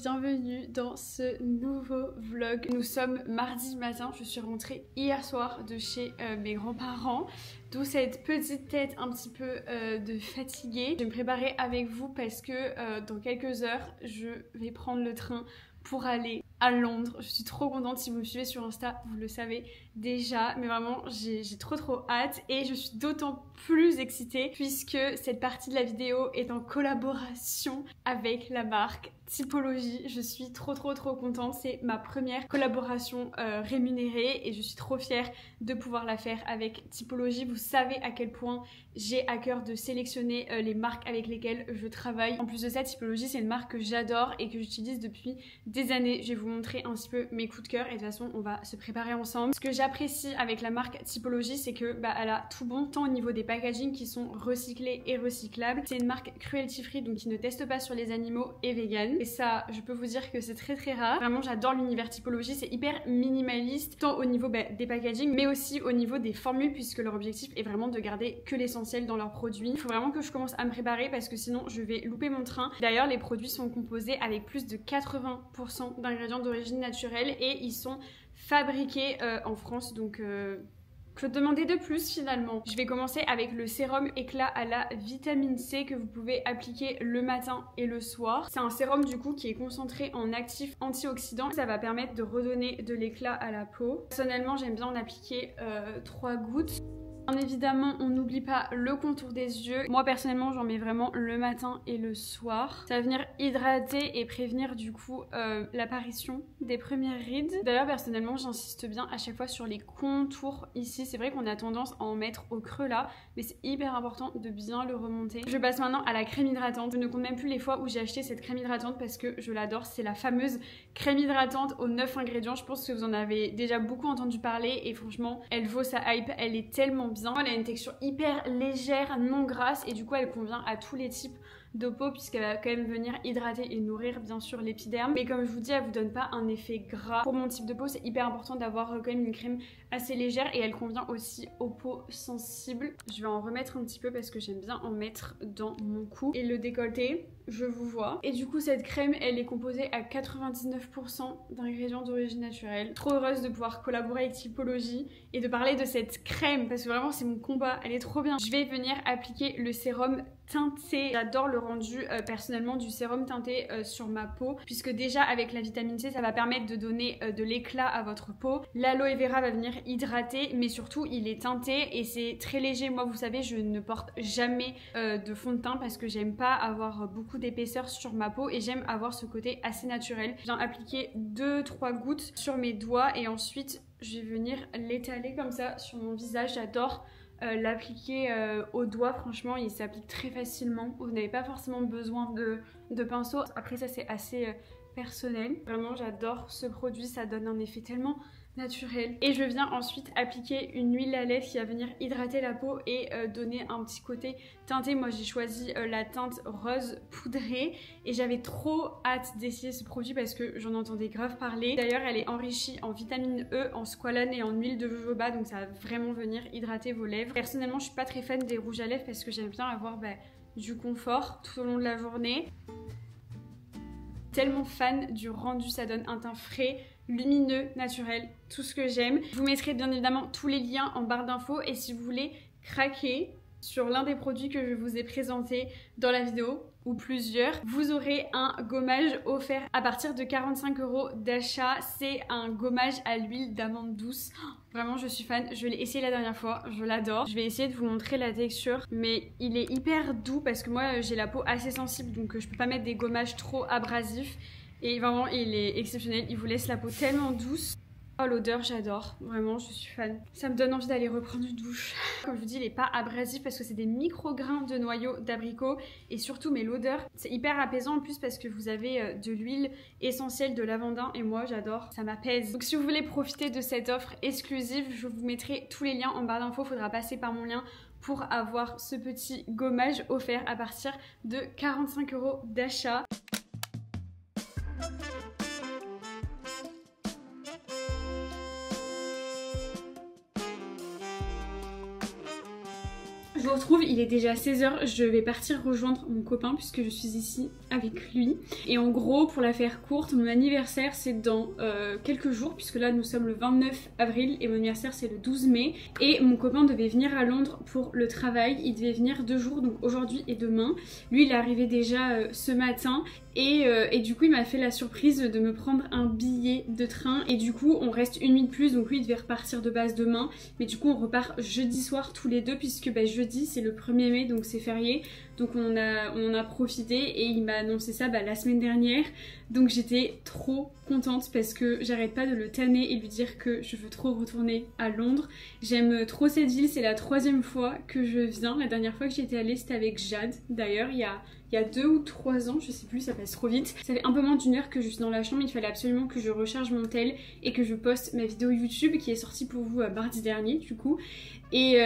bienvenue dans ce nouveau vlog. Nous sommes mardi matin, je suis rentrée hier soir de chez mes grands-parents, d'où cette petite tête un petit peu de fatiguée. Je vais me préparer avec vous parce que dans quelques heures, je vais prendre le train pour aller à Londres. Je suis trop contente, si vous me suivez sur Insta, vous le savez déjà, mais vraiment j'ai trop hâte et je suis d'autant plus excitée puisque cette partie de la vidéo est en collaboration avec la marque Typologie. Je suis trop contente, c'est ma première collaboration rémunérée et je suis trop fière de pouvoir la faire avec Typologie. Vous savez à quel point j'ai à cœur de sélectionner les marques avec lesquelles je travaille. En plus de ça, Typologie c'est une marque que j'adore et que j'utilise depuis des années. Je vais vous montrer un petit peu mes coups de cœur et de toute façon on va se préparer ensemble. Ce que j'apprécie avec la marque Typologie, c'est que elle a tout bon, tant au niveau des packaging qui sont recyclés et recyclables. C'est une marque cruelty free, donc qui ne teste pas sur les animaux et vegan. Et ça, je peux vous dire que c'est très rare. Vraiment, j'adore l'univers Typologie, c'est hyper minimaliste, tant au niveau des packaging, mais aussi au niveau des formules, puisque leur objectif est vraiment de garder que l'essentiel dans leurs produits. Il faut vraiment que je commence à me préparer parce que sinon je vais louper mon train. D'ailleurs, les produits sont composés avec plus de 80% d'ingrédients d'origine naturelle et ils sont fabriqués en France, donc que demander de plus finalement. Je vais commencer avec le sérum éclat à la vitamine C que vous pouvez appliquer le matin et le soir. C'est un sérum du coup qui est concentré en actifs antioxydants. Ça va permettre de redonner de l'éclat à la peau. Personnellement, j'aime bien en appliquer 3 gouttes. Bien évidemment, on n'oublie pas le contour des yeux. Moi personnellement, j'en mets vraiment le matin et le soir. Ça va venir hydrater et prévenir du coup l'apparition des premières rides. D'ailleurs, personnellement, j'insiste bien à chaque fois sur les contours ici. C'est vrai qu'on a tendance à en mettre au creux là, mais c'est hyper important de bien le remonter. Je passe maintenant à la crème hydratante. Je ne compte même plus les fois où j'ai acheté cette crème hydratante parce que je l'adore. C'est la fameuse crème hydratante aux 9 ingrédients. Je pense que vous en avez déjà beaucoup entendu parler et franchement, elle vaut sa hype. Elle est tellement bien. Elle a une texture hyper légère, non grasse et du coup elle convient à tous les types de peau puisqu'elle va quand même venir hydrater et nourrir bien sûr l'épiderme. Mais comme je vous dis, elle vous donne pas un effet gras. Pour mon type de peau, c'est hyper important d'avoir quand même une crème assez légère et elle convient aussi aux peaux sensibles. Je vais en remettre un petit peu parce que j'aime bien en mettre dans mon cou et le décolleté. Je vous vois. Et du coup cette crème elle est composée à 99% d'ingrédients d'origine naturelle. Trop heureuse de pouvoir collaborer avec Typologie et de parler de cette crème parce que vraiment c'est mon combat, elle est trop bien. Je vais venir appliquer le sérum teinté. J'adore le rendu personnellement du sérum teinté sur ma peau puisque déjà avec la vitamine C ça va permettre de donner de l'éclat à votre peau. L'aloe vera va venir hydrater mais surtout il est teinté et c'est très léger. Moi vous savez je ne porte jamais de fond de teint parce que j'aime pas avoir beaucoup d'épaisseur sur ma peau et j'aime avoir ce côté assez naturel. Je viens appliquer 2-3 gouttes sur mes doigts et ensuite je vais venir l'étaler comme ça sur mon visage. J'adore l'appliquer au doigt, franchement il s'applique très facilement. Vous n'avez pas forcément besoin de pinceau. Après ça c'est assez personnel. Vraiment j'adore ce produit, ça donne un effet tellement naturel. Et je viens ensuite appliquer une huile à lèvres qui va venir hydrater la peau et donner un petit côté teinté. Moi j'ai choisi la teinte rose poudrée et j'avais trop hâte d'essayer ce produit parce que j'en entendais grave parler. D'ailleurs elle est enrichie en vitamine E, en squalane et en huile de jojoba, donc ça va vraiment venir hydrater vos lèvres. Personnellement je suis pas très fan des rouges à lèvres parce que j'aime bien avoir du confort tout au long de la journée. Tellement fan du rendu, ça donne un teint frais, lumineux, naturel, tout ce que j'aime. Je vous mettrai bien évidemment tous les liens en barre d'infos et si vous voulez craquer sur l'un des produits que je vous ai présenté dans la vidéo ou plusieurs, vous aurez un gommage offert à partir de 45 € d'achat. C'est un gommage à l'huile d'amande douce. Vraiment je suis fan, je l'ai essayé la dernière fois, je l'adore. Je vais essayer de vous montrer la texture mais il est hyper doux parce que moi j'ai la peau assez sensible donc je peux pas mettre des gommages trop abrasifs et vraiment il est exceptionnel, il vous laisse la peau tellement douce. Oh l'odeur j'adore, vraiment je suis fan. Ça me donne envie d'aller reprendre une douche. Comme je vous dis il est pas abrasif parce que c'est des micro-grains de noyaux d'abricot et surtout mais l'odeur c'est hyper apaisant en plus parce que vous avez de l'huile essentielle de lavandin et moi j'adore, ça m'apaise. Donc si vous voulez profiter de cette offre exclusive, je vous mettrai tous les liens en barre d'infos, faudra passer par mon lien pour avoir ce petit gommage offert à partir de 45 € d'achat. vous retrouve, il est déjà 16h, je vais partir rejoindre mon copain puisque je suis ici avec lui. Et en gros, pour la faire courte, mon anniversaire c'est dans quelques jours puisque là nous sommes le 29 avril et mon anniversaire c'est le 12 mai. Et mon copain devait venir à Londres pour le travail, il devait venir 2 jours, donc aujourd'hui et demain. Lui il est arrivé déjà ce matin. Et du coup il m'a fait la surprise de me prendre un billet de train et du coup on reste une nuit de plus, donc lui il devait repartir de base demain mais du coup on repart jeudi soir tous les deux puisque bah, jeudi c'est le 1er mai donc c'est férié, donc on en a profité et il m'a annoncé ça bah, la semaine dernière, donc j'étais trop contente parce que j'arrête pas de le tanner et lui dire que je veux trop retourner à Londres. J'aime trop cette ville, c'est la 3e fois que je viens. La dernière fois que j'y étais allée c'était avec Jade d'ailleurs il y a 2 ou 3 ans, je sais plus, ça passe trop vite. Ça fait un peu moins d'1 heure que je suis dans la chambre, il fallait absolument que je recharge mon tel et que je poste ma vidéo YouTube qui est sortie pour vous mardi dernier du coup. Et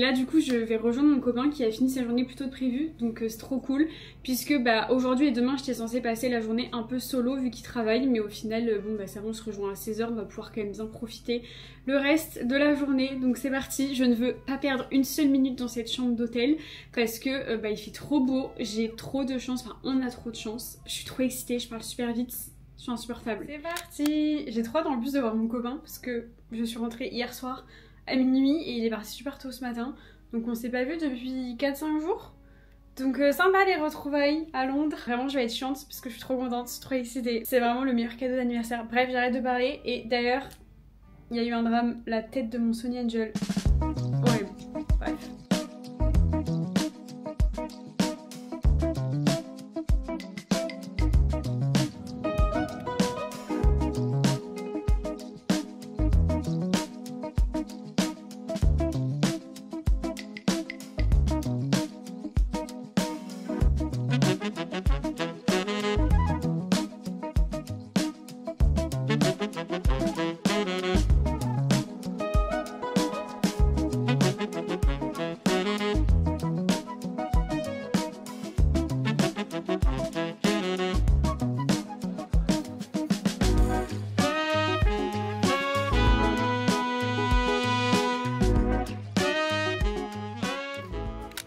là du coup je vais rejoindre mon copain qui a fini sa journée plus tôt que prévu, donc c'est trop cool puisque bah aujourd'hui et demain j'étais censée passer la journée un peu solo vu qu'il travaille, mais au final bon bah ça va, on se rejoint à 16h, on va pouvoir quand même bien profiter le reste de la journée. Donc c'est parti, je ne veux pas perdre une seule minute dans cette chambre d'hôtel parce que bah, il fait trop beau, j'ai trop de chance, enfin on a trop de chance, je suis trop excitée, je parle super vite, je suis insupportable. C'est parti. J'ai trop hâte en plus de voir mon copain parce que je suis rentrée hier soir à minuit et il est parti super tôt ce matin, donc on s'est pas vu depuis 4-5 jours. Donc sympa les retrouvailles à Londres. Vraiment je vais être chiante parce que je suis trop contente, je suis trop excitée. C'est vraiment le meilleur cadeau d'anniversaire. Bref, j'arrête de parler et d'ailleurs il y a eu un drame, la tête de mon Sony Angel. Horrible. Bref.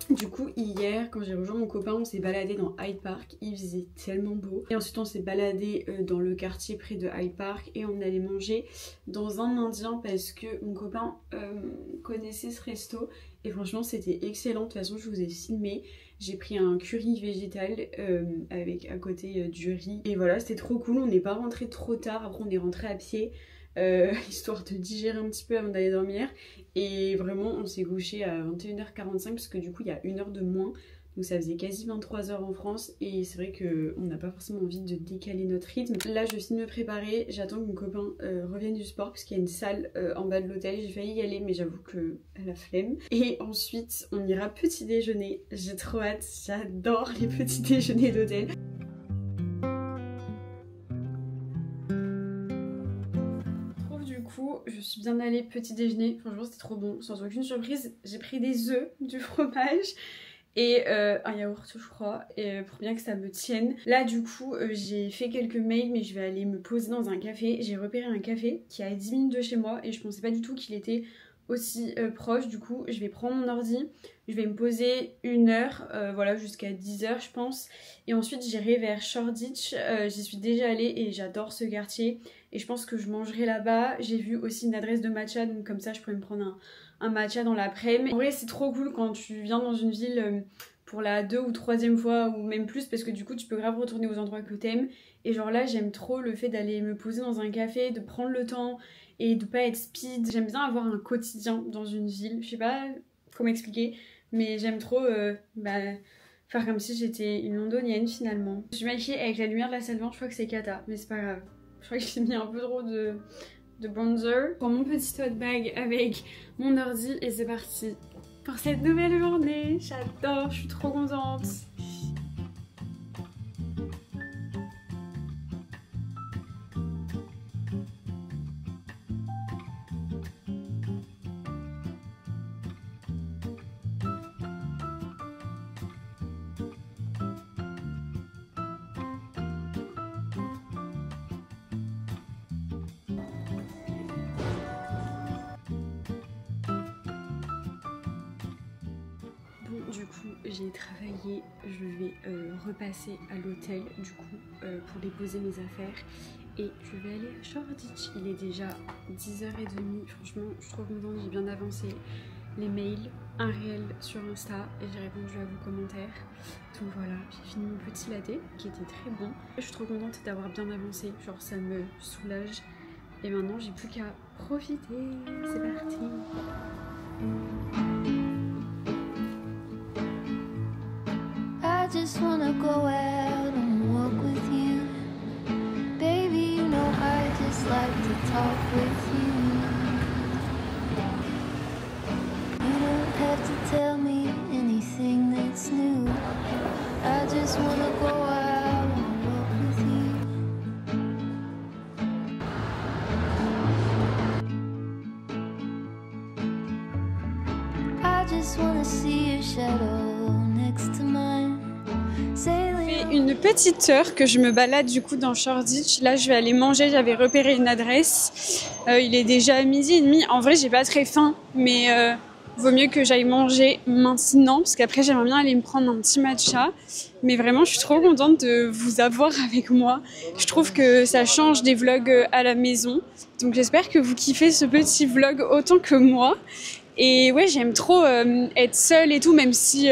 Du coup hier quand j'ai rejoint mon copain on s'est baladé dans Hyde Park, il faisait tellement beau. Et ensuite on s'est baladé dans le quartier près de Hyde Park et on allait manger dans un indien parce que mon copain connaissait ce resto et franchement c'était excellent. De toute façon je vous ai filmé, j'ai pris un curry végétal avec à côté du riz et voilà c'était trop cool. On n'est pas rentré trop tard, après on est rentré à pied. Histoire de digérer un petit peu avant d'aller dormir et vraiment on s'est couché à 21h45 parce que du coup il y a 1 heure de moins, donc ça faisait quasi 23h en France et c'est vrai qu'on n'a pas forcément envie de décaler notre rythme. Là je finis de me préparer, j'attends que mon copain revienne du sport parce qu'il y a une salle en bas de l'hôtel, j'ai failli y aller mais j'avoue que la flemme. Et ensuite on ira petit déjeuner, j'ai trop hâte, j'adore les petits déjeuners d'hôtel. Je suis bien allée petit déjeuner, franchement c'était trop bon, sans aucune surprise. J'ai pris des œufs, du fromage et un yaourt je crois, et pour bien que ça me tienne. Là du coup j'ai fait quelques mails mais je vais aller me poser dans un café. J'ai repéré un café qui est à 10 minutes de chez moi et je pensais pas du tout qu'il était aussi proche. Du coup je vais prendre mon ordi, je vais me poser 1 heure, voilà jusqu'à 10h je pense, et ensuite j'irai vers Shoreditch. J'y suis déjà allée et j'adore ce quartier et je pense que je mangerai là-bas. J'ai vu aussi une adresse de matcha, donc comme ça je pourrais me prendre un matcha dans l'après-midi. En vrai c'est trop cool quand tu viens dans une ville pour la 2e ou 3e fois ou même plus, parce que du coup tu peux grave retourner aux endroits que t'aimes. Et genre là j'aime trop le fait d'aller me poser dans un café, de prendre le temps et de pas être speed. J'aime bien avoir un quotidien dans une ville, je sais pas comment expliquer, mais j'aime trop faire comme si j'étais une londonienne finalement. Je suis maquillée avec la lumière de la salle blanche, je crois que c'est cata, mais c'est pas grave. Je crois que j'ai mis un peu trop de bronzer. Je prends mon petit tote bag avec mon ordi et c'est parti pour cette nouvelle journée. J'adore, je suis trop contente. j'ai travaillé, je vais repasser à l'hôtel du coup pour déposer mes affaires et je vais aller à Shoreditch. Il est déjà 10h30, franchement je suis trop contente, j'ai bien avancé. Les mails, un réel sur Insta et j'ai répondu à vos commentaires. Donc voilà, j'ai fini mon petit latte qui était très bon. Je suis trop contente d'avoir bien avancé, genre ça me soulage. Et maintenant j'ai plus qu'à profiter, c'est parti. I just wanna go out and walk with you. Baby, you know I just like to talk with you. You don't have to tell me anything that's new. I just wanna go out and walk with you. I just wanna see your shadow next to mine. Une petite heure que je me balade du coup dans Shoreditch. Là je vais aller manger, j'avais repéré une adresse. Il est déjà 12h30. En vrai j'ai pas très faim mais vaut mieux que j'aille manger maintenant parce qu'après j'aimerais bien aller me prendre un petit matcha. Mais vraiment je suis trop contente de vous avoir avec moi. Je trouve que ça change des vlogs à la maison. Donc j'espère que vous kiffez ce petit vlog autant que moi. Et ouais j'aime trop être seule et tout, même si...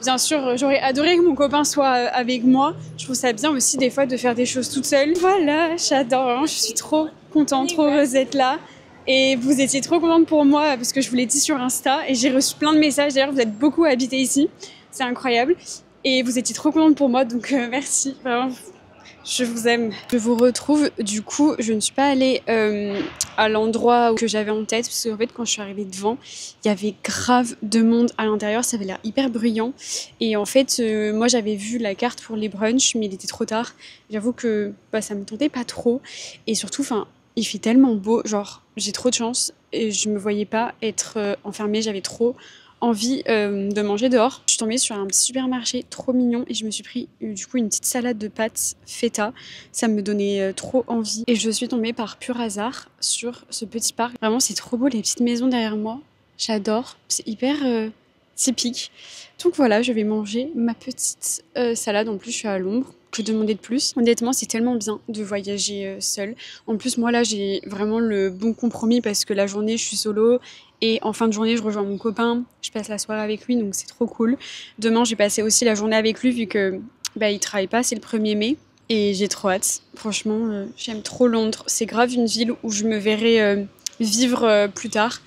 bien sûr, j'aurais adoré que mon copain soit avec moi. Je trouve ça bien aussi des fois de faire des choses toute seule. Voilà, j'adore, je suis trop contente, trop heureuse d'être là. Et vous étiez trop contente pour moi parce que je vous l'ai dit sur Insta et j'ai reçu plein de messages. D'ailleurs, vous êtes beaucoup habité ici, c'est incroyable. Et vous étiez trop contente pour moi, donc merci, vraiment. Je vous aime. Je vous retrouve, du coup, je ne suis pas allée à l'endroit que j'avais en tête parce qu'en fait, quand je suis arrivée devant, il y avait grave de monde à l'intérieur, ça avait l'air hyper bruyant. Et en fait, moi j'avais vu la carte pour les brunchs, mais il était trop tard. J'avoue que ça me tentait pas trop. Et surtout, il fait tellement beau, genre, j'ai trop de chance et je me voyais pas être enfermée, j'avais trop envie de manger dehors. Je suis tombée sur un petit supermarché trop mignon et je me suis pris du coup une petite salade de pâtes feta. Ça me donnait trop envie et je suis tombée par pur hasard sur ce petit parc. Vraiment c'est trop beau, les petites maisons derrière moi. J'adore, c'est hyper typique. Donc voilà, je vais manger ma petite salade. En plus je suis à l'ombre. Que demander de plus? Honnêtement, c'est tellement bien de voyager seule. En plus, moi là, j'ai vraiment le bon compromis parce que la journée, je suis solo et en fin de journée, je rejoins mon copain. Je passe la soirée avec lui, donc c'est trop cool. Demain, j'ai passé aussi la journée avec lui vu que il travaille pas, c'est le 1er mai et j'ai trop hâte. Franchement, j'aime trop Londres. C'est grave une ville où je me verrai vivre plus tard.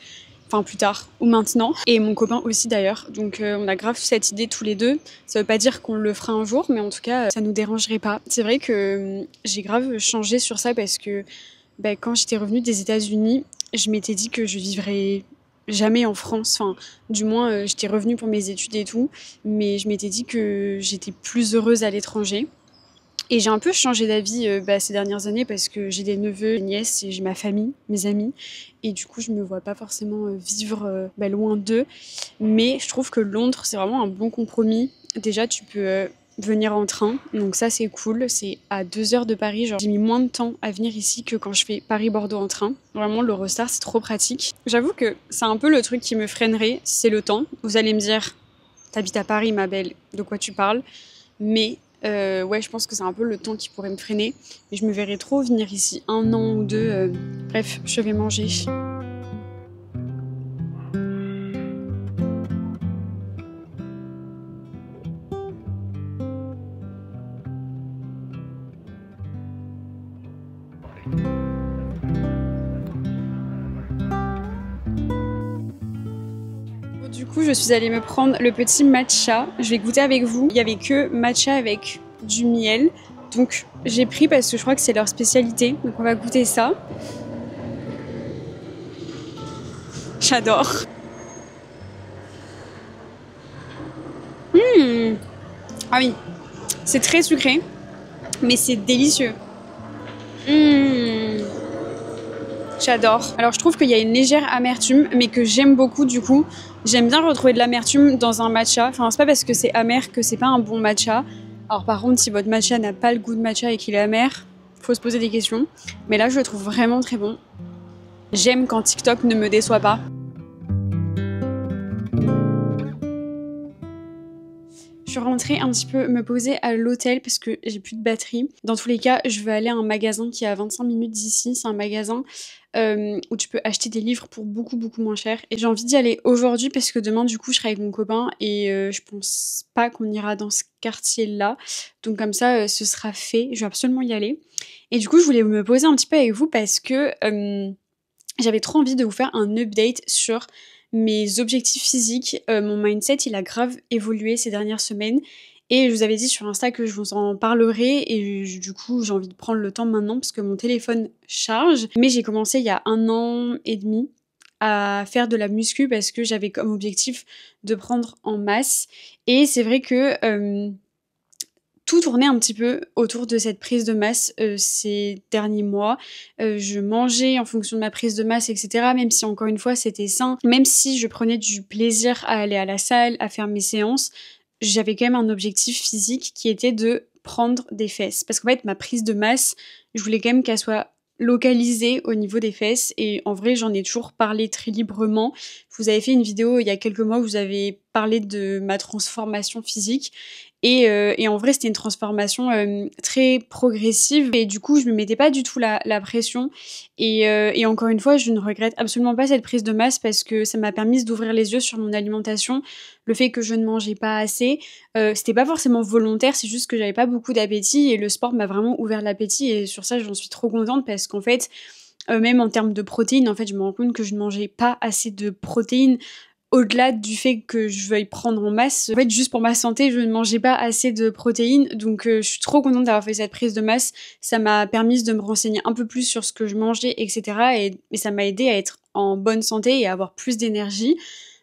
Enfin plus tard ou maintenant, et mon copain aussi d'ailleurs, donc on a grave cette idée tous les deux. Ça veut pas dire qu'on le fera un jour, mais en tout cas ça nous dérangerait pas. C'est vrai que j'ai grave changé sur ça parce que quand j'étais revenue des États-Unis, je m'étais dit que je vivrais jamais en France, enfin du moins j'étais revenue pour mes études et tout, mais je m'étais dit que j'étais plus heureuse à l'étranger. Et j'ai un peu changé d'avis ces dernières années parce que j'ai des neveux, des nièces et j'ai ma famille, mes amis. Et du coup, je me vois pas forcément vivre loin d'eux. Mais je trouve que Londres, c'est vraiment un bon compromis. Déjà, tu peux venir en train. Donc ça, c'est cool. C'est à 2 heures de Paris. Genre, j'ai mis moins de temps à venir ici que quand je fais Paris-Bordeaux en train. Vraiment, l'Eurostar, c'est trop pratique. J'avoue que c'est un peu le truc qui me freinerait, c'est le temps. Vous allez me dire, t'habites à Paris, ma belle, de quoi tu parles? Mais... ouais, je pense que c'est un peu le temps qui pourrait me freiner. Mais je me verrais trop venir ici 1 an ou 2. Bref, je vais manger. Du coup, je suis allée me prendre le petit matcha. Je vais goûter avec vous. Il y avait que matcha avec du miel. Donc, j'ai pris parce que je crois que c'est leur spécialité. Donc, on va goûter ça. J'adore. Ah oui, c'est très sucré, mais c'est délicieux. J'adore. Alors je trouve qu'il y a une légère amertume, mais que j'aime beaucoup du coup. J'aime bien retrouver de l'amertume dans un matcha. Enfin, c'est pas parce que c'est amer que c'est pas un bon matcha. Alors par contre, si votre matcha n'a pas le goût de matcha et qu'il est amer, faut se poser des questions. Mais là, je le trouve vraiment très bon. J'aime quand TikTok ne me déçoit pas. suis rentrée un petit peu me poser à l'hôtel parce que j'ai plus de batterie. Dans tous les cas, je vais aller à un magasin qui est à 25 minutes d'ici. C'est un magasin où tu peux acheter des livres pour beaucoup moins cher. Et j'ai envie d'y aller aujourd'hui parce que demain, du coup, je serai avec mon copain et je pense pas qu'on ira dans ce quartier-là. Donc comme ça, ce sera fait. Je vais absolument y aller. Et du coup, je voulais me poser un petit peu avec vous parce que j'avais trop envie de vous faire un update sur mes objectifs physiques. Mon mindset, il a grave évolué ces dernières semaines. Et je vous avais dit sur Insta que je vous en parlerai et du coup j'ai envie de prendre le temps maintenant parce que mon téléphone charge. Mais j'ai commencé il y a 1 an et demi à faire de la muscu parce que j'avais comme objectif de prendre en masse. Et c'est vrai que tout tournait un petit peu autour de cette prise de masse ces derniers mois. Je mangeais en fonction de ma prise de masse, etc. Même si encore une fois c'était sain. Même si je prenais du plaisir à aller à la salle, à faire mes séances, j'avais quand même un objectif physique qui était de prendre des fesses. Parce qu'en fait, ma prise de masse, je voulais quand même qu'elle soit localisée au niveau des fesses. Et en vrai, j'en ai toujours parlé très librement. Je vous avais fait une vidéo il y a quelques mois où vous avez parlé de ma transformation physique. Et en vrai, c'était une transformation très progressive. Et du coup, je me mettais pas du tout la pression. Et encore une fois, je ne regrette absolument pas cette prise de masse parce que ça m'a permis d'ouvrir les yeux sur mon alimentation. Le fait que je ne mangeais pas assez, c'était pas forcément volontaire, c'est juste que j'avais pas beaucoup d'appétit. Et le sport m'a vraiment ouvert l'appétit. Et sur ça, j'en suis trop contente parce qu'en fait, même en termes de protéines, en fait, je me rends compte que je ne mangeais pas assez de protéines. Au-delà du fait que je veuille prendre en masse, en fait, juste pour ma santé, je ne mangeais pas assez de protéines. Donc, je suis trop contente d'avoir fait cette prise de masse. Ça m'a permis de me renseigner un peu plus sur ce que je mangeais, etc. Et ça m'a aidé à être en bonne santé et à avoir plus d'énergie.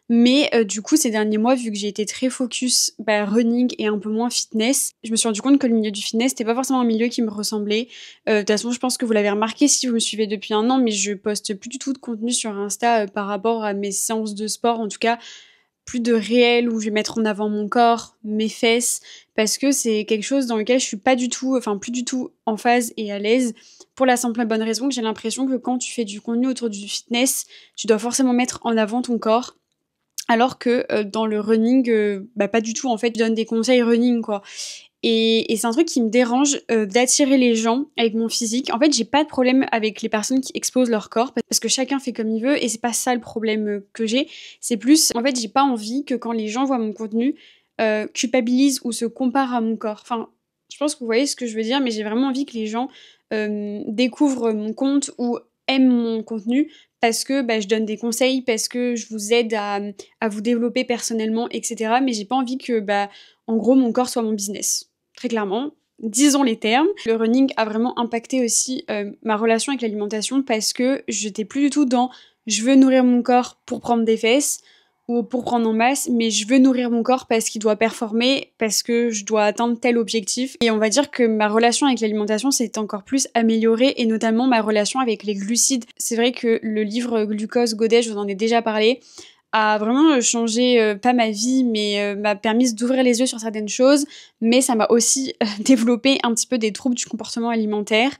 Mais du coup, ces derniers mois, vu que j'ai été très focus running et un peu moins fitness, je me suis rendu compte que le milieu du fitness, c'était pas forcément un milieu qui me ressemblait. De toute façon, je pense que vous l'avez remarqué si vous me suivez depuis 1 an, mais je poste plus du tout de contenu sur Insta par rapport à mes séances de sport. En tout cas, plus de réel où je vais mettre en avant mon corps, mes fesses, parce que c'est quelque chose dans lequel je suis pas du tout, plus du tout en phase et à l'aise. Pour la simple et bonne raison que j'ai l'impression que quand tu fais du contenu autour du fitness, tu dois forcément mettre en avant ton corps. Alors que dans le running, pas du tout, en fait, je donne des conseils running, quoi. Et c'est un truc qui me dérange d'attirer les gens avec mon physique. En fait, j'ai pas de problème avec les personnes qui exposent leur corps parce que chacun fait comme il veut et c'est pas ça le problème que j'ai. C'est plus, en fait, j'ai pas envie que quand les gens voient mon contenu, culpabilisent ou se comparent à mon corps. Enfin, je pense que vous voyez ce que je veux dire, mais j'ai vraiment envie que les gens découvrent mon compte ou aiment mon contenu parce que je donne des conseils, parce que je vous aide à vous développer personnellement, etc. Mais j'ai pas envie que, en gros, mon corps soit mon business. Très clairement, disons les termes. Le running a vraiment impacté aussi ma relation avec l'alimentation parce que j'étais plus du tout dans je veux nourrir mon corps pour prendre des fesses ou pour prendre en masse, mais je veux nourrir mon corps parce qu'il doit performer, parce que je dois atteindre tel objectif. Et on va dire que ma relation avec l'alimentation s'est encore plus améliorée, et notamment ma relation avec les glucides. C'est vrai que le livre Glucose Godet, je vous en ai déjà parlé, a vraiment changé, pas ma vie, mais m'a permis d'ouvrir les yeux sur certaines choses, mais ça m'a aussi développé un petit peu des troubles du comportement alimentaire,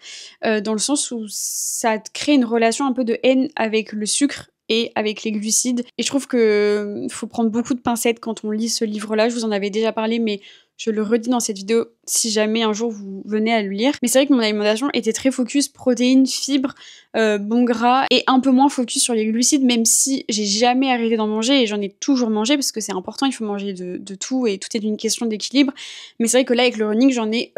dans le sens où ça crée une relation un peu de haine avec le sucre et avec les glucides. Et je trouve que faut prendre beaucoup de pincettes quand on lit ce livre-là. Je vous en avais déjà parlé, mais je le redis dans cette vidéo si jamais un jour vous venez à le lire. Mais c'est vrai que mon alimentation était très focus protéines, fibres, bon gras et un peu moins focus sur les glucides, même si j'ai jamais arrêté d'en manger et j'en ai toujours mangé parce que c'est important, il faut manger de tout et tout est une question d'équilibre. Mais c'est vrai que là avec le running j'en ai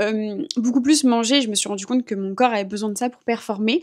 beaucoup plus mangé. Je me suis rendu compte que mon corps avait besoin de ça pour performer.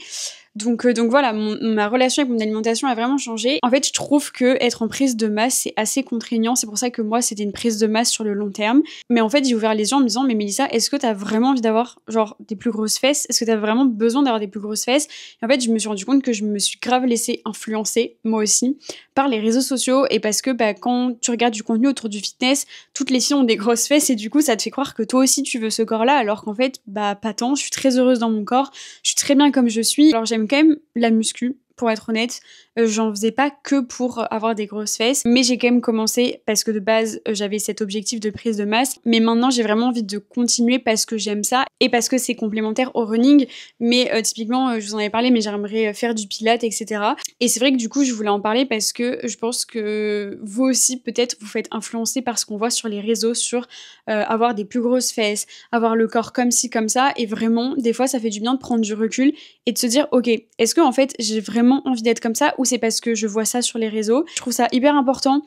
Donc voilà, ma relation avec mon alimentation a vraiment changé. En fait, je trouve que être en prise de masse, c'est assez contraignant. C'est pour ça que moi, c'était une prise de masse sur le long terme. Mais en fait, j'ai ouvert les yeux en me disant, mais Mélissa, est-ce que t'as vraiment envie d'avoir genre des plus grosses fesses? Est-ce que t'as vraiment besoin d'avoir des plus grosses fesses? Et en fait, je me suis rendu compte que je me suis grave laissée influencer, moi aussi, par les réseaux sociaux. Et parce que quand tu regardes du contenu autour du fitness, toutes les filles ont des grosses fesses et du coup, ça te fait croire que toi aussi, tu veux ce corps-là. Alors qu'en fait, pas tant. Je suis très heureuse dans mon corps. Je suis très bien comme je suis. Alors, j'aime quand même la muscu, pour être honnête. J'en faisais pas que pour avoir des grosses fesses, mais j'ai quand même commencé parce que de base j'avais cet objectif de prise de masse. Mais maintenant j'ai vraiment envie de continuer parce que j'aime ça et parce que c'est complémentaire au running. Mais typiquement, je vous en avais parlé, mais j'aimerais faire du pilates, etc. Et c'est vrai que du coup je voulais en parler parce que je pense que vous aussi peut-être vous faites influencer par ce qu'on voit sur les réseaux, sur avoir des plus grosses fesses, avoir le corps comme ci, comme ça. Et vraiment, des fois ça fait du bien de prendre du recul et de se dire ok, est-ce que en fait j'ai vraiment envie d'être comme ça ou c'est parce que je vois ça sur les réseaux. Je trouve ça hyper important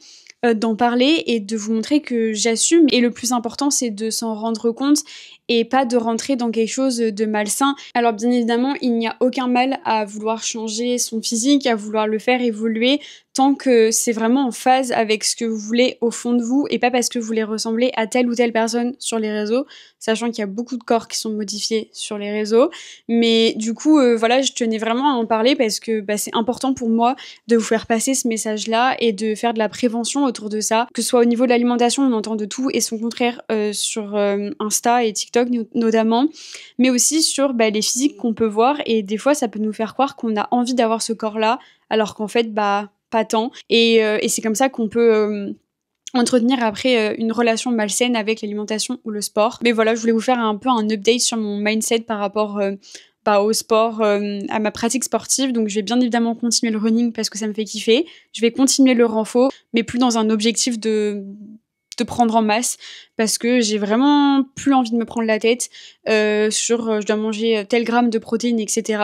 d'en parler et de vous montrer que j'assume. Et le plus important, c'est de s'en rendre compte et pas de rentrer dans quelque chose de malsain. Alors bien évidemment, il n'y a aucun mal à vouloir changer son physique, à vouloir le faire évoluer, tant que c'est vraiment en phase avec ce que vous voulez au fond de vous et pas parce que vous voulez ressembler à telle ou telle personne sur les réseaux, sachant qu'il y a beaucoup de corps qui sont modifiés sur les réseaux. Mais du coup, voilà, je tenais vraiment à en parler parce que c'est important pour moi de vous faire passer ce message-là et de faire de la prévention autour de ça, que ce soit au niveau de l'alimentation, on entend de tout et son contraire sur Insta et TikTok notamment, mais aussi sur les physiques qu'on peut voir et des fois ça peut nous faire croire qu'on a envie d'avoir ce corps-là alors qu'en fait pas tant et c'est comme ça qu'on peut entretenir après une relation malsaine avec l'alimentation ou le sport. Mais voilà, je voulais vous faire un peu un update sur mon mindset par rapport au sport, à ma pratique sportive. Donc je vais bien évidemment continuer le running parce que ça me fait kiffer. Je vais continuer le renfo, mais plus dans un objectif de prendre en masse parce que j'ai vraiment plus envie de me prendre la tête sur je dois manger tel gramme de protéines, etc.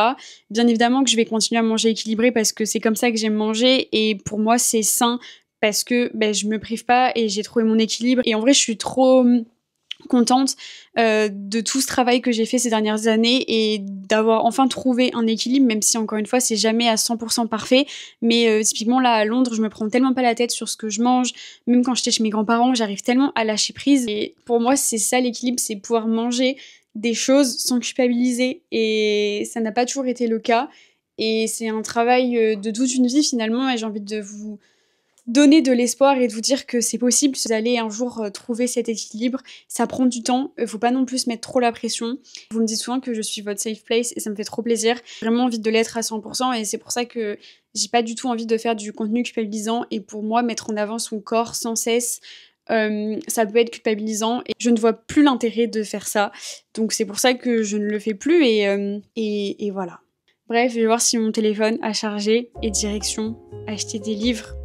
Bien évidemment que je vais continuer à manger équilibré parce que c'est comme ça que j'aime manger et pour moi c'est sain parce que je me prive pas et j'ai trouvé mon équilibre et en vrai je suis trop contente de tout ce travail que j'ai fait ces dernières années et d'avoir enfin trouvé un équilibre, même si encore une fois c'est jamais à 100% parfait, mais typiquement là à Londres je me prends tellement pas la tête sur ce que je mange, même quand j'étais chez mes grands-parents j'arrive tellement à lâcher prise et pour moi c'est ça l'équilibre, c'est pouvoir manger des choses sans culpabiliser et ça n'a pas toujours été le cas et c'est un travail de toute une vie finalement et j'ai envie de vous donner de l'espoir et de vous dire que c'est possible, vous allez un jour trouver cet équilibre, ça prend du temps, faut pas non plus se mettre trop la pression. Vous me dites souvent que je suis votre safe place et ça me fait trop plaisir, j'ai vraiment envie de l'être à 100% et c'est pour ça que j'ai pas du tout envie de faire du contenu culpabilisant et pour moi mettre en avant son corps sans cesse ça peut être culpabilisant et je ne vois plus l'intérêt de faire ça, donc c'est pour ça que je ne le fais plus et voilà. Bref, je vais voir si mon téléphone a chargé et direction acheter des livres.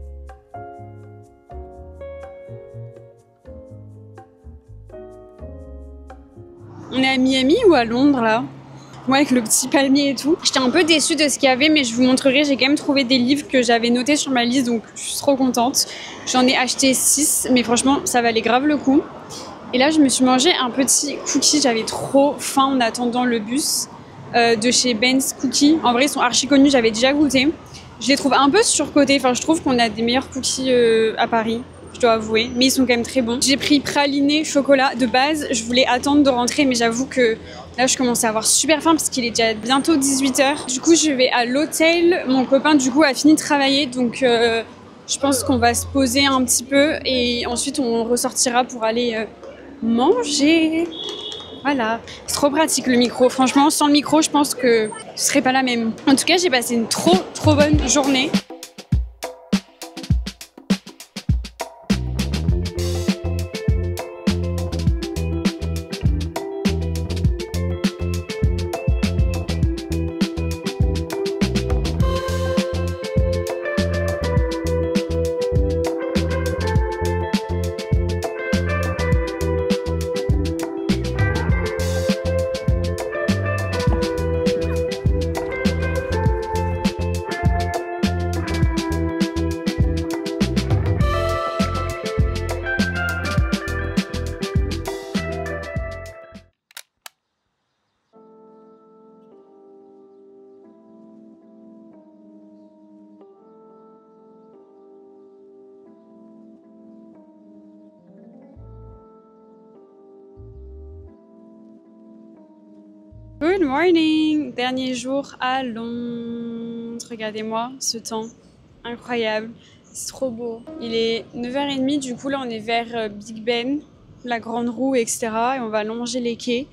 On est à Miami ou à Londres là? Ouais, avec le petit palmier et tout. J'étais un peu déçue de ce qu'il y avait, mais je vous montrerai, j'ai quand même trouvé des livres que j'avais notés sur ma liste, donc je suis trop contente. J'en ai acheté 6, mais franchement, ça valait grave le coup. Et là, je me suis mangé un petit cookie, j'avais trop faim en attendant le bus de chez Ben's Cookies. En vrai, ils sont archi connus, j'avais déjà goûté. Je les trouve un peu surcotés, enfin je trouve qu'on a des meilleurs cookies à Paris. Je dois avouer, mais ils sont quand même très bons. J'ai pris praliné chocolat de base, je voulais attendre de rentrer, mais j'avoue que là je commence à avoir super faim parce qu'il est déjà bientôt 18h. Du coup je vais à l'hôtel, mon copain du coup a fini de travailler, donc je pense qu'on va se poser un petit peu et ensuite on ressortira pour aller manger. Voilà, c'est trop pratique le micro, franchement sans le micro je pense que ce serait pas la même. En tout cas j'ai passé une trop bonne journée. Good morning! Dernier jour à Londres. Regardez-moi ce temps. Incroyable. C'est trop beau. Il est 9h30, du coup là on est vers Big Ben, la grande roue, etc. Et on va longer les quais.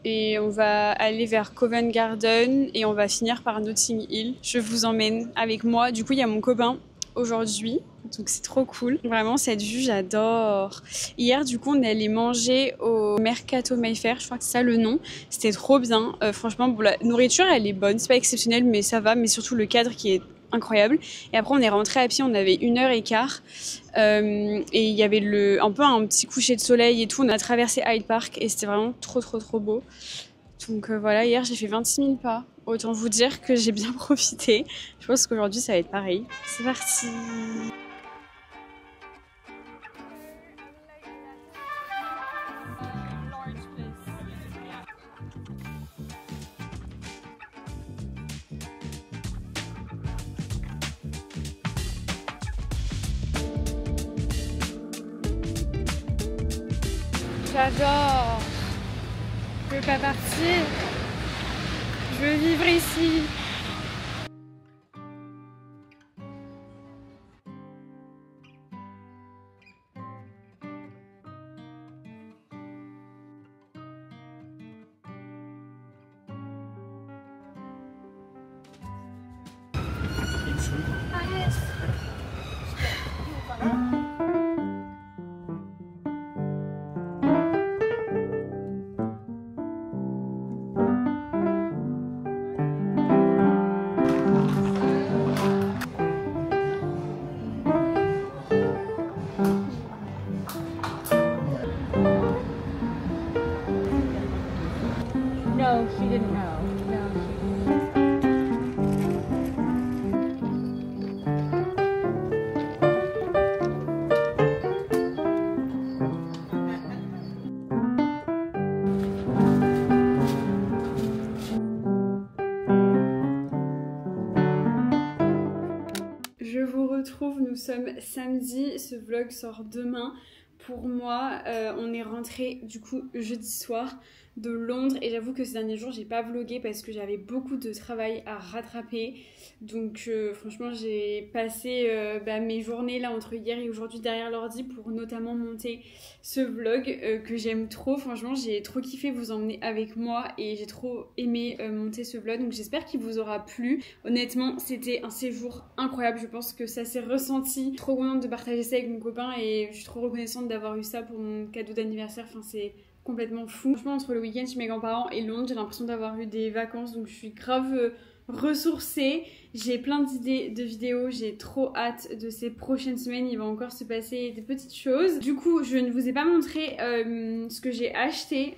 et on va aller vers Covent Garden et on va finir par Notting Hill. Je vous emmène avec moi. Du coup, il y a mon copain aujourd'hui, donc c'est trop cool. Vraiment, cette vue, j'adore. Hier, du coup, on est allé manger au Mercato Mayfair, je crois que c'est ça le nom. C'était trop bien. Franchement, bon, la nourriture, elle est bonne. C'est pas exceptionnel, mais ça va. Mais surtout, le cadre qui est incroyable. Et après, on est rentré à pied, on avait 1h15. Et il y avait un peu un petit coucher de soleil et tout. On a traversé Hyde Park et c'était vraiment trop beau. Donc voilà, hier j'ai fait 26 000 pas. Autant vous dire que j'ai bien profité. Je pense qu'aujourd'hui ça va être pareil. C'est parti! J'adore! Je veux pas partir. Je veux vivre ici. No, she didn't know. No, Je vous retrouve, nous sommes samedi, ce vlog sort demain. Pour moi, on est rentré du coup jeudi soir de Londres et j'avoue que ces derniers jours j'ai pas vlogué parce que j'avais beaucoup de travail à rattraper. Donc franchement j'ai passé mes journées là entre hier et aujourd'hui derrière l'ordi pour notamment monter ce vlog que j'aime trop. Franchement j'ai trop kiffé vous emmener avec moi et j'ai trop aimé monter ce vlog, donc j'espère qu'il vous aura plu. Honnêtement c'était un séjour incroyable, je pense que ça s'est ressenti. Trop contente de partager ça avec mon copain et je suis trop reconnaissante d'avoir eu ça pour mon cadeau d'anniversaire. Enfin c'est complètement fou. Franchement entre le week-end chez mes grands-parents et Londres j'ai l'impression d'avoir eu des vacances, donc je suis grave ressourcée. J'ai plein d'idées de vidéos, j'ai trop hâte de ces prochaines semaines, il va encore se passer des petites choses. Du coup je ne vous ai pas montré ce que j'ai acheté.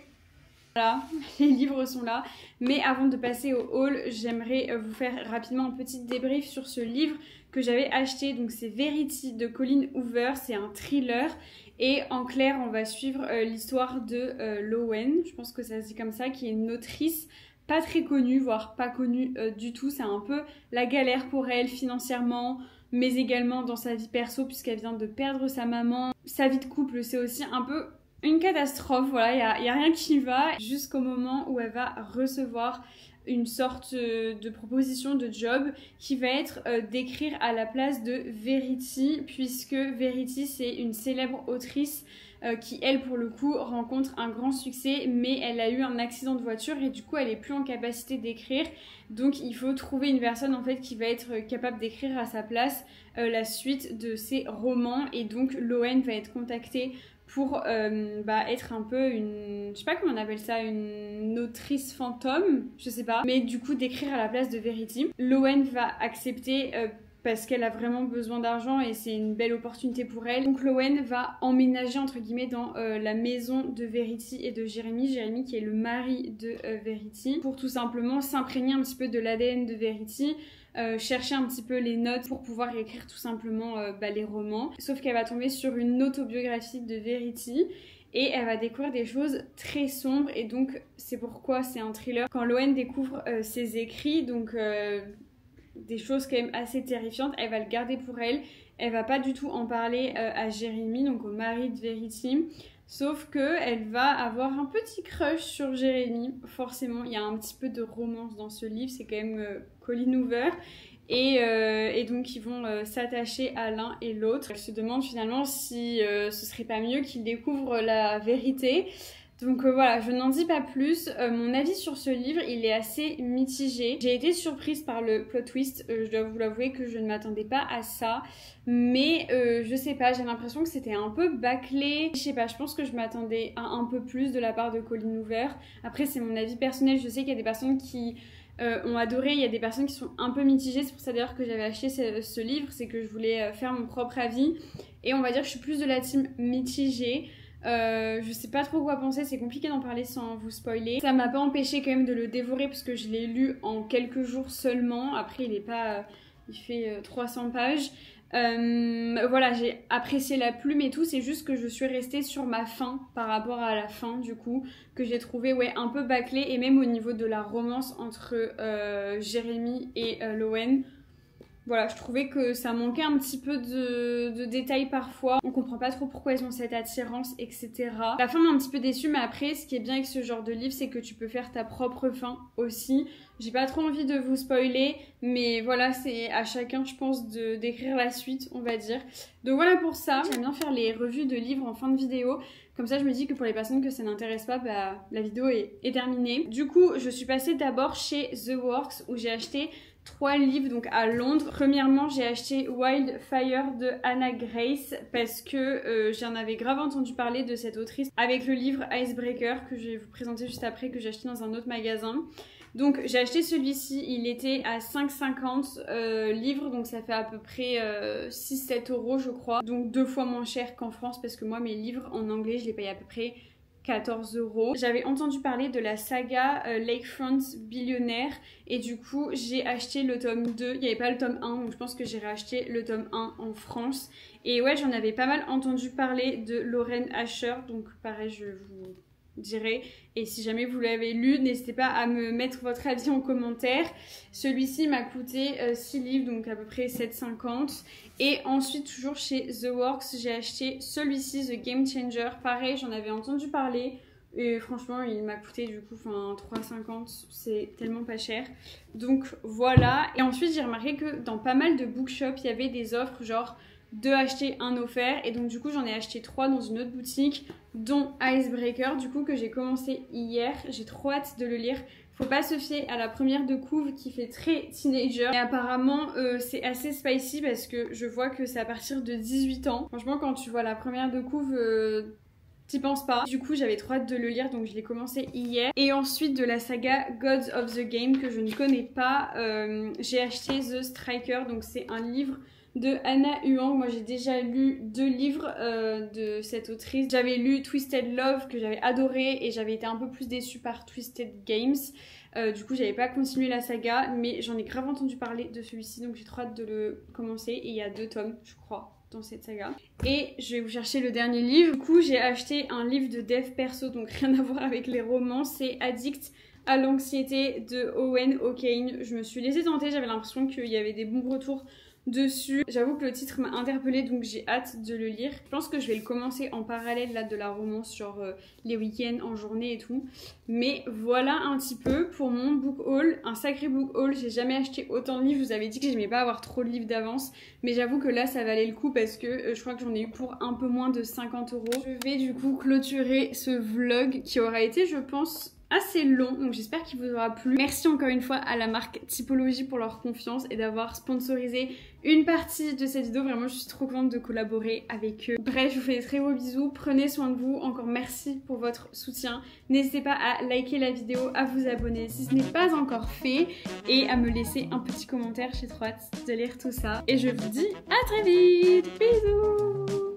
Voilà, les livres sont là. Mais avant de passer au haul, j'aimerais vous faire rapidement un petit débrief sur ce livre que j'avais acheté. Donc c'est Verity de Colleen Hoover, c'est un thriller. Et en clair, on va suivre l'histoire de Lowen, je pense que ça se dit comme ça, qui est une autrice pas très connue, voire pas connue du tout. C'est un peu la galère pour elle financièrement, mais également dans sa vie perso puisqu'elle vient de perdre sa maman. Sa vie de couple, c'est aussi un peu une catastrophe, voilà, y a rien qui va jusqu'au moment où elle va recevoir une sorte de proposition de job qui va être d'écrire à la place de Verity, puisque Verity c'est une célèbre autrice qui elle pour le coup rencontre un grand succès, mais elle a eu un accident de voiture et du coup elle est plus en capacité d'écrire, donc il faut trouver une personne en fait qui va être capable d'écrire à sa place la suite de ses romans. Et donc Lowen va être contactée pour être un peu une, je sais pas comment on appelle ça, une autrice fantôme, je sais pas, mais du coup d'écrire à la place de Verity. Lowen va accepter parce qu'elle a vraiment besoin d'argent et c'est une belle opportunité pour elle. Donc Lowen va emménager entre guillemets dans la maison de Verity et de Jérémy, Jérémy qui est le mari de Verity, pour tout simplement s'imprégner un petit peu de l'ADN de Verity, chercher un petit peu les notes pour pouvoir écrire tout simplement les romans. Sauf qu'elle va tomber sur une autobiographie de Verity et elle va découvrir des choses très sombres, et donc c'est pourquoi c'est un thriller. Quand Lowen découvre ses écrits, donc des choses quand même assez terrifiantes, elle va le garder pour elle. Elle va pas du tout en parler à Jérémy, donc au mari de Verity. Sauf qu'elle va avoir un petit crush sur Jérémy. Forcément, il y a un petit peu de romance dans ce livre. C'est quand même Colleen Hoover. Et donc, ils vont s'attacher à l'un et l'autre. Elle se demande finalement si ce serait pas mieux qu'ils découvrent la vérité. Donc voilà, je n'en dis pas plus. Mon avis sur ce livre, il est assez mitigé. J'ai été surprise par le plot twist, je dois vous l'avouer que je ne m'attendais pas à ça. Mais je sais pas, j'ai l'impression que c'était un peu bâclé. Je sais pas, je pense que je m'attendais à un peu plus de la part de Colleen Hoover. Après c'est mon avis personnel, je sais qu'il y a des personnes qui ont adoré, il y a des personnes qui sont un peu mitigées. C'est pour ça d'ailleurs que j'avais acheté ce livre, c'est que je voulais faire mon propre avis. Et on va dire que je suis plus de la team mitigée. Je sais pas trop quoi penser, c'est compliqué d'en parler sans vous spoiler. Ça m'a pas empêché quand même de le dévorer parce que je l'ai lu en quelques jours seulement. Après il est pas, il fait 300 pages. Voilà, j'ai apprécié la plume et tout, c'est juste que je suis restée sur ma fin par rapport à la fin du coup, que j'ai trouvé ouais un peu bâclé, et même au niveau de la romance entre Jérémy et Lowen. Voilà, je trouvais que ça manquait un petit peu de détails parfois. On comprend pas trop pourquoi ils ont cette attirance, etc. La fin m'a un petit peu déçue, mais après, ce qui est bien avec ce genre de livre, c'est que tu peux faire ta propre fin aussi. J'ai pas trop envie de vous spoiler, mais voilà, c'est à chacun, je pense, d'écrire la suite, on va dire. Donc voilà pour ça. J'aime bien faire les revues de livres en fin de vidéo. Comme ça, je me dis que pour les personnes que ça n'intéresse pas, bah, la vidéo est terminée. Du coup, je suis passée d'abord chez The Works, où j'ai acheté 3 livres donc à Londres. Premièrement, j'ai acheté Wildfire de Hannah Grace parce que j'en avais grave entendu parler de cette autrice avec le livre Icebreaker que je vais vous présenter juste après, que j'ai acheté dans un autre magasin. Donc j'ai acheté celui-ci, il était à 5,50 livres, donc ça fait à peu près 6-7 euros je crois. Donc 2 fois moins cher qu'en France parce que moi mes livres en anglais je les paye à peu près 14 euros. J'avais entendu parler de la saga Lakefront Billionaire et du coup j'ai acheté le tome 2, il n'y avait pas le tome 1 donc je pense que j'ai racheté le tome 1 en France. Et ouais, j'en avais pas mal entendu parler de Lauren Asher, donc pareil je vous dirai, et si jamais vous l'avez lu, n'hésitez pas à me mettre votre avis en commentaire. Celui-ci m'a coûté 6 livres, donc à peu près 7,50. Et ensuite, toujours chez The Works, j'ai acheté celui-ci, The Game Changer. Pareil, j'en avais entendu parler, et franchement, il m'a coûté du coup 3,50, c'est tellement pas cher. Donc voilà. Et ensuite, j'ai remarqué que dans pas mal de bookshops, il y avait des offres genre 2 achetés, 1 offert, et donc du coup j'en ai acheté 3 dans une autre boutique, dont Icebreaker du coup que j'ai commencé hier. J'ai trop hâte de le lire. Faut pas se fier à la première de couve qui fait très teenager, et apparemment c'est assez spicy parce que je vois que c'est à partir de 18 ans. Franchement quand tu vois la première de couve t'y penses pas. Du coup j'avais trop hâte de le lire, donc je l'ai commencé hier. Et ensuite de la saga Gods of the Game que je ne connais pas, j'ai acheté The Striker, donc c'est un livre de Hannah Huang. Moi j'ai déjà lu 2 livres de cette autrice. J'avais lu Twisted Love que j'avais adoré et j'avais été un peu plus déçue par Twisted Games. Du coup j'avais pas continué la saga, mais j'en ai grave entendu parler de celui-ci, donc j'ai trop hâte de le commencer. Et il y a 2 tomes je crois dans cette saga. Et je vais vous chercher le dernier livre. Du coup j'ai acheté un livre de dev perso, donc rien à voir avec les romans. C'est Addict à l'anxiété de Owen O'Kane. Je me suis laissée tenter, j'avais l'impression qu'il y avait des bons retours dessus. J'avoue que le titre m'a interpellée, donc j'ai hâte de le lire. Je pense que je vais le commencer en parallèle là de la romance, genre les week-ends, en journée et tout. Mais voilà un petit peu pour mon book haul, un sacré book haul. J'ai jamais acheté autant de livres. Je vous avais dit que j'aimais pas avoir trop de livres d'avance, mais j'avoue que là ça valait le coup parce que je crois que j'en ai eu pour un peu moins de 50 euros. Je vais du coup clôturer ce vlog qui aura été, je pense, assez long, donc j'espère qu'il vous aura plu. Merci encore une fois à la marque Typologie pour leur confiance et d'avoir sponsorisé une partie de cette vidéo. Vraiment je suis trop contente de collaborer avec eux. Bref, je vous fais des très gros bisous, prenez soin de vous, encore merci pour votre soutien. N'hésitez pas à liker la vidéo, à vous abonner si ce n'est pas encore fait et à me laisser un petit commentaire, j'ai trop hâte de lire tout ça. Et je vous dis à très vite, bisous.